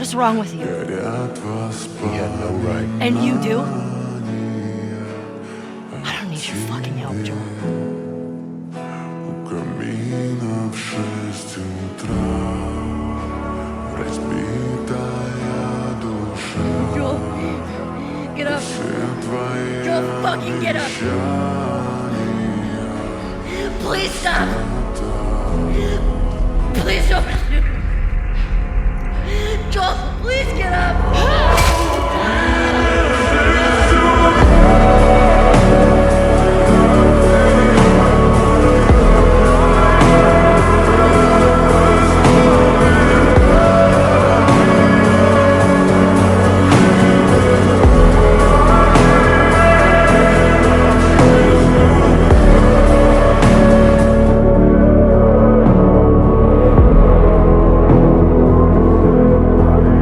What's wrong with you? He had no right. And you do? I don't need your fucking help, Joel. Joel, get up. Joel, fucking get up. Please stop. Please don't shoot. Joel, please get up.